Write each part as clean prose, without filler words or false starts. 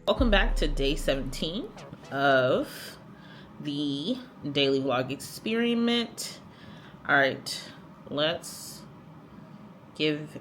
Welcome back to day 17 of the daily vlog experiment. All right, let's give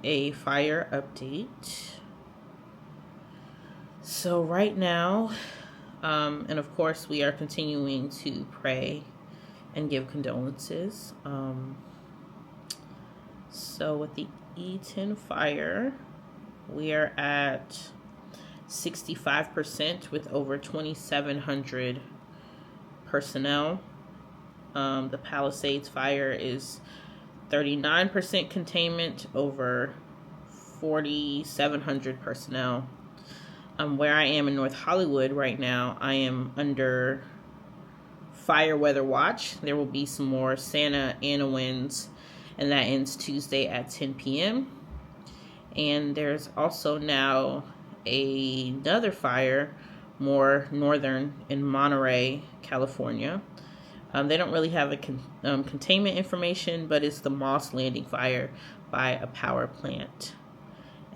a fire update. So right now, and of course we are continuing to pray and give condolences. So with the E10 fire, we are at 65% with over 2,700 personnel. The Palisades fire is 39% containment, over 4,700 personnel. Where I am in North Hollywood right now, I am under fire weather watch. There will be some more Santa Ana winds, and that ends Tuesday at 10 p.m. And there's also now another fire, more northern, in Monterey, California. They don't really have a containment information, but it's the Moss Landing fire by a power plant.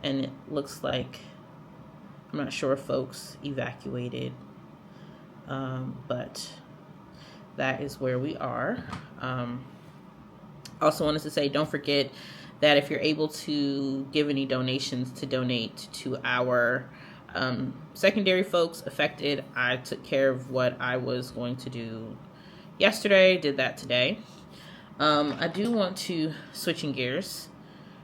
And it looks like, I'm not sure if folks evacuated, but that is where we are. Also wanted to say, don't forget that if you're able to give any donations, to donate to our secondary folks affected. I took care of what I was going to do yesterday, did that today. I do want to, switching gears,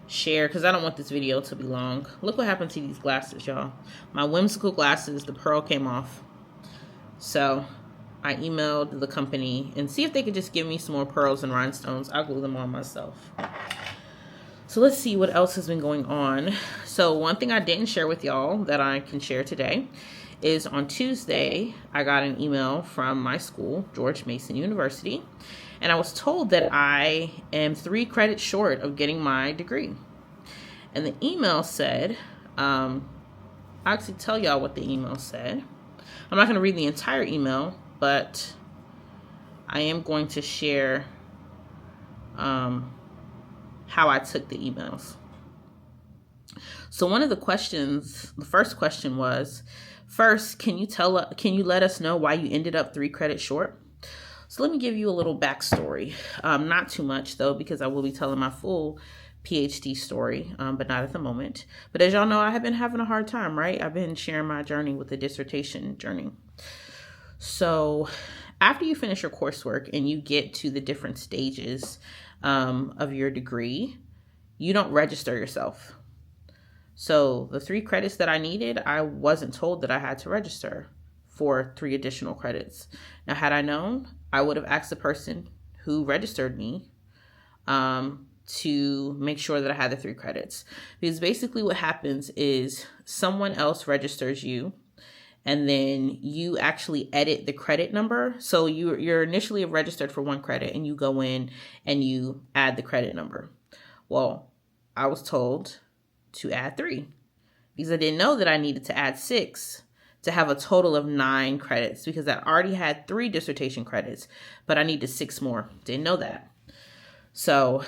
share, because I don't want this video to be long. Look what happened to these glasses, y'all. My whimsical glasses, the pearl came off. So I emailed the company and see if they could just give me some more pearls and rhinestones. I'll glue them on myself. So let's see what else has been going on. So one thing I didn't share with y'all that I can share today is on Tuesday, I got an email from my school, George Mason University, and I was told that I am 3 credits short of getting my degree. And the email said, I'll actually tell y'all what the email said. I'm not going to read the entire email, but I am going to share how I took the emails. So one of the questions, the first question was, first, can you let us know why you ended up 3 credits short? So let me give you a little backstory. Not too much though, because I will be telling my full PhD story, but not at the moment. But as y'all know, I have been having a hard time, right? I've been sharing my journey with the dissertation journey. So after you finish your coursework and you get to the different stages of your degree, you don't register yourself. So the 3 credits that I needed, I wasn't told that I had to register for 3 additional credits. Now, had I known, I would have asked the person who registered me to make sure that I had the 3 credits. Because basically what happens is someone else registers you, and then you actually edit the credit number. So you're initially registered for 1 credit, and you go in and you add the credit number. Well, I was told to add 3 because I didn't know that I needed to add 6 to have a total of 9 credits, because I already had 3 dissertation credits, but I needed 6 more. Didn't know that. So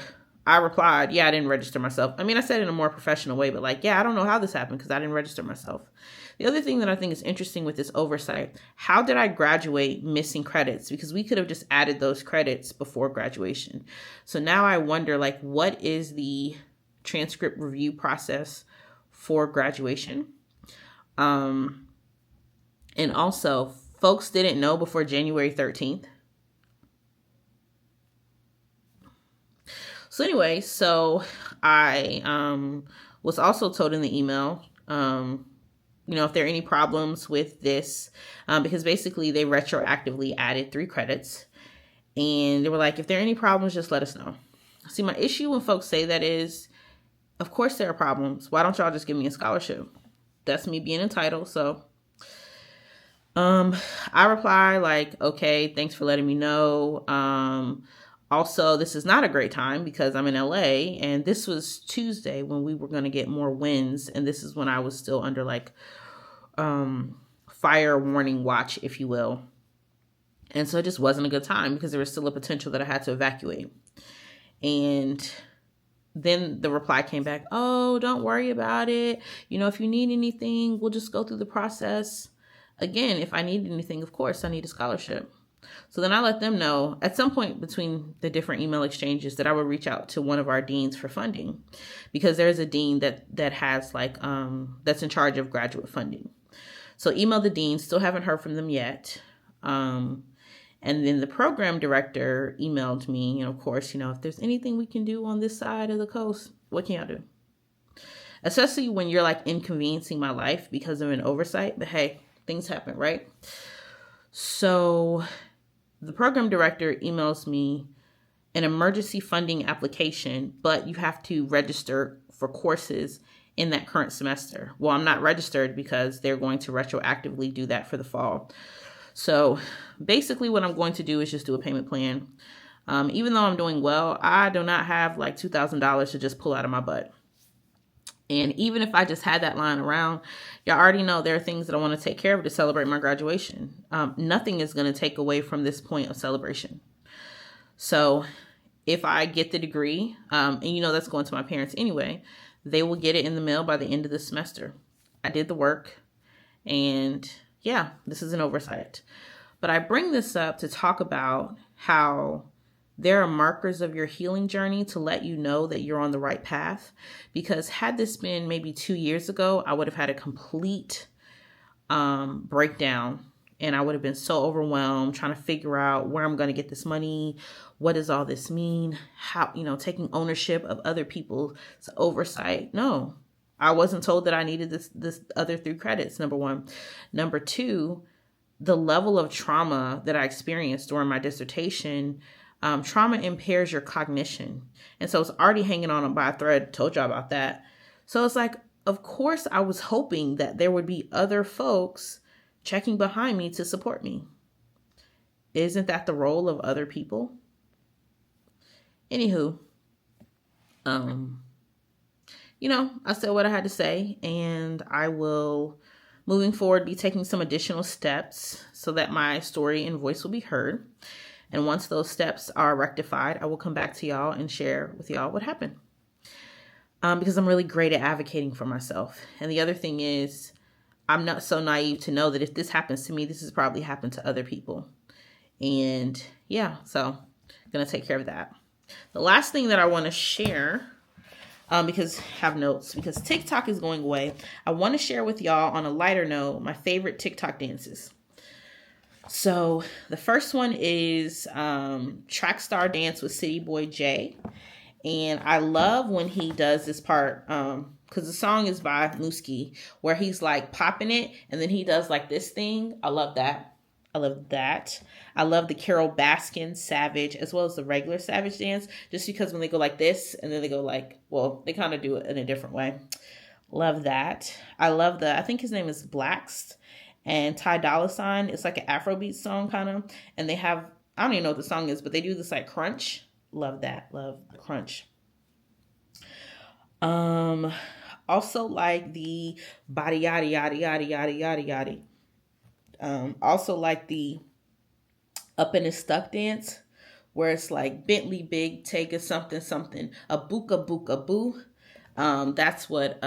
I replied, yeah, I didn't register myself. I mean, I said it in a more professional way, but like, yeah, I don't know how this happened because I didn't register myself. The other thing that I think is interesting with this oversight, how did I graduate missing credits? Because we could have just added those credits before graduation. So now I wonder, like, what is the transcript review process for graduation? And also, folks didn't know before January 13th. So anyway, so I was also told in the email, if there are any problems with this, because basically they retroactively added 3 credits. And they were like, if there are any problems, just let us know. See, my issue when folks say that is, of course there are problems. Why don't y'all just give me a scholarship? That's me being entitled. So I reply like, okay, thanks for letting me know. Also, this is not a great time because I'm in LA, and this was Tuesday when we were going to get more winds. And this is when I was still under like fire warning watch, if you will. And so it just wasn't a good time because there was still a potential that I had to evacuate. And then the reply came back, oh, don't worry about it. You know, if you need anything, we'll just go through the process. Again, if I need anything, of course, I need a scholarship. So then I let them know at some point between the different email exchanges that I would reach out to one of our deans for funding, because there's a dean that has like, that's in charge of graduate funding. So email the dean, still haven't heard from them yet. And then the program director emailed me, and of course, you know, if there's anything we can do on this side of the coast, what can y'all do? Especially when you're like inconveniencing my life because of an oversight, but hey, things happen, right? So the program director emails me an emergency funding application, but you have to register for courses in that current semester. Well, I'm not registered because they're going to retroactively do that for the fall. So basically what I'm going to do is just do a payment plan. Even though I'm doing well, I do not have like $2,000 to just pull out of my butt. And even if I just had that lying around, y'all already know there are things that I want to take care of to celebrate my graduation. Nothing is going to take away from this point of celebration. So if I get the degree, and you know that's going to my parents anyway, they will get it in the mail by the end of the semester. I did the work, and yeah, this is an oversight. But I bring this up to talk about how there are markers of your healing journey to let you know that you're on the right path. Because had this been maybe 2 years ago, I would have had a complete breakdown. And I would have been so overwhelmed trying to figure out where I'm going to get this money. What does all this mean? How, you know, taking ownership of other people's oversight. No, I wasn't told that I needed this other 3 credits, number one. Number two, the level of trauma that I experienced during my dissertation, trauma impairs your cognition. And so it's already hanging on by a thread. Told y'all about that. So it's like, of course, I was hoping that there would be other folks checking behind me to support me. Isn't that the role of other people? Anywho, you know, I said what I had to say, and I will, moving forward, be taking some additional steps so that my story and voice will be heard. And once those steps are rectified, I will come back to y'all and share with y'all what happened. Because I'm really great at advocating for myself. And the other thing is, I'm not so naive to know that if this happens to me, this has probably happened to other people. And yeah, so I'm going to take care of that. The last thing that I want to share, because TikTok is going away, I want to share with y'all on a lighter note, my favorite TikTok dances. So the first one is Track Star Dance with City Boy J. And I love when he does this part, because the song is by Mooski, where he's like popping it and then he does like this thing. I love that. I love that. I love the Carole Baskin Savage as well as the regular Savage dance, just because when they go like this and then they go like, well, they kind of do it in a different way. Love that. I love I think his name is Blacks and Ty Dolla $ign. It's like an Afrobeat song kind of. And they have, I don't even know what the song is, but they do this like crunch. Love that. Love the crunch. Also like the body yaddy yaddy yaddy yaddy yaddy yaddy. Also like the Up in His Stuck dance, where it's like Bentley Big, take a something something, a booka booka boo. That's what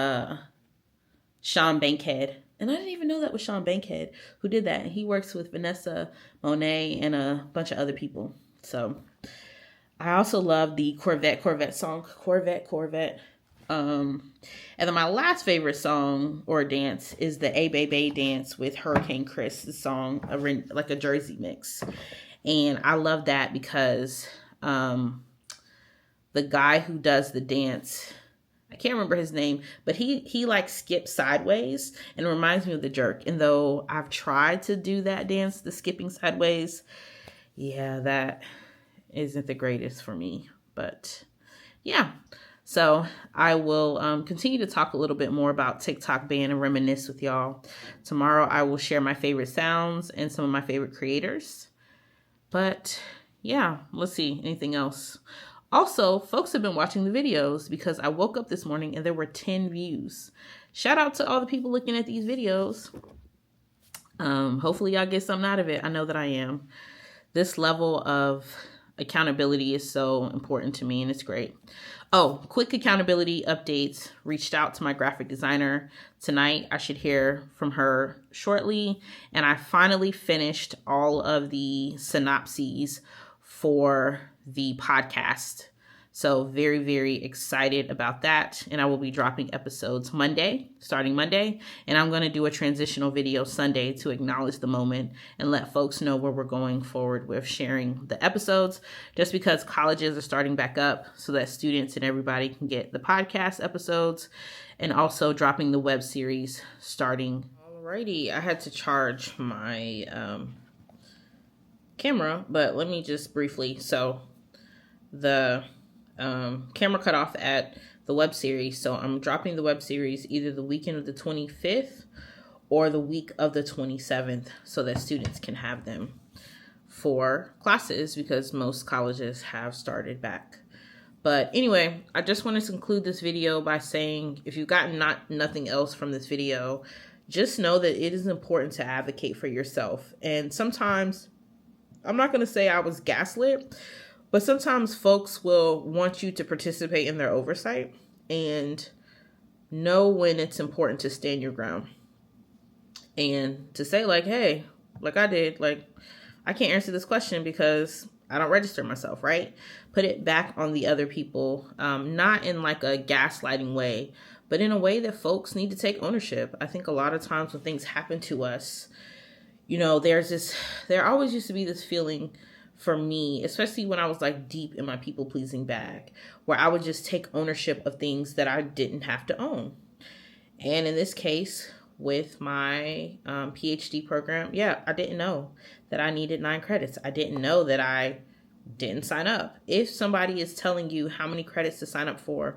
Sean Bankhead, and I didn't even know that was Sean Bankhead who did that. He works with Vanessa Monet and a bunch of other people. So I also love the Corvette song, Corvette. And then my last favorite song or dance is the A Baby dance with Hurricane Chris, the song, like a Jersey mix. And I love that because the guy who does the dance, I can't remember his name, but he like skips sideways and reminds me of the Jerk. And though I've tried to do that dance, the skipping sideways, yeah, that isn't the greatest for me. But yeah. So I will continue to talk a little bit more about TikTok ban and reminisce with y'all. Tomorrow I will share my favorite sounds and some of my favorite creators. But yeah, let's see. Anything else? Also, folks have been watching the videos because I woke up this morning and there were 10 views. Shout out to all the people looking at these videos. Hopefully y'all get something out of it. I know that I am. This level of accountability is so important to me, and it's great. Oh, quick accountability updates. Reached out to my graphic designer tonight. I should hear from her shortly. And I finally finished all of the synopses for the podcast. So very, very excited about that. And I will be dropping episodes starting Monday. And I'm going to do a transitional video Sunday to acknowledge the moment and let folks know where we're going forward with sharing the episodes, just because colleges are starting back up so that students and everybody can get the podcast episodes, and also dropping the web series starting. Alrighty, I had to charge my camera, but let me just briefly. So the camera cut off at the web series, so I'm dropping the web series either the weekend of the 25th or the week of the 27th so that students can have them for classes, because most colleges have started back. But anyway, I just wanted to conclude this video by saying, if you've gotten nothing else from this video, just know that it is important to advocate for yourself. And sometimes, I'm not going to say I was gaslit, but sometimes folks will want you to participate in their oversight, and know when it's important to stand your ground and to say, like, hey, like I did, like, I can't answer this question because I don't register myself, right? Put it back on the other people, not in like a gaslighting way, but in a way that folks need to take ownership. I think a lot of times when things happen to us, there always used to be this feeling for me, especially when I was like deep in my people pleasing bag, where I would just take ownership of things that I didn't have to own. And in this case, with my PhD program, I didn't know that I needed 9 credits. I didn't know that I didn't sign up. If somebody is telling you how many credits to sign up for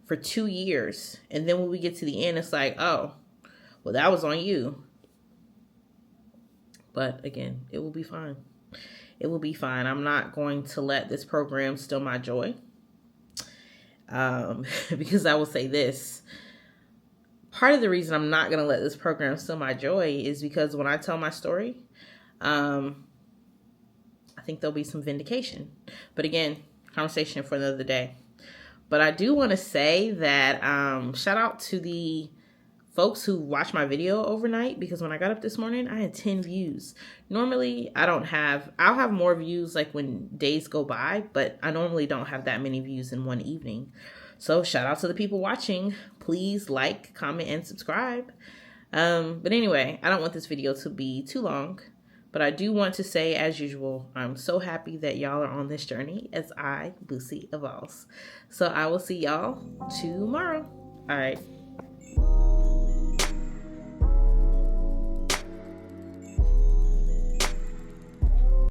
2 years, and then when we get to the end, it's like, oh, well, that was on you. But again, it will be fine. It will be fine. I'm not going to let this program steal my joy. Because I will say this. Part of the reason I'm not going to let this program steal my joy is because when I tell my story, I think there'll be some vindication. But again, conversation for another day. But I do want to say that shout out to the folks who watched my video overnight, because when I got up this morning, I had 10 views. Normally, I'll have more views like when days go by, but I normally don't have that many views in one evening. So shout out to the people watching. Please like, comment, and subscribe. But anyway, I don't want this video to be too long, but I do want to say, as usual, I'm so happy that y'all are on this journey as I, Lucy, evolves. So I will see y'all tomorrow. All right.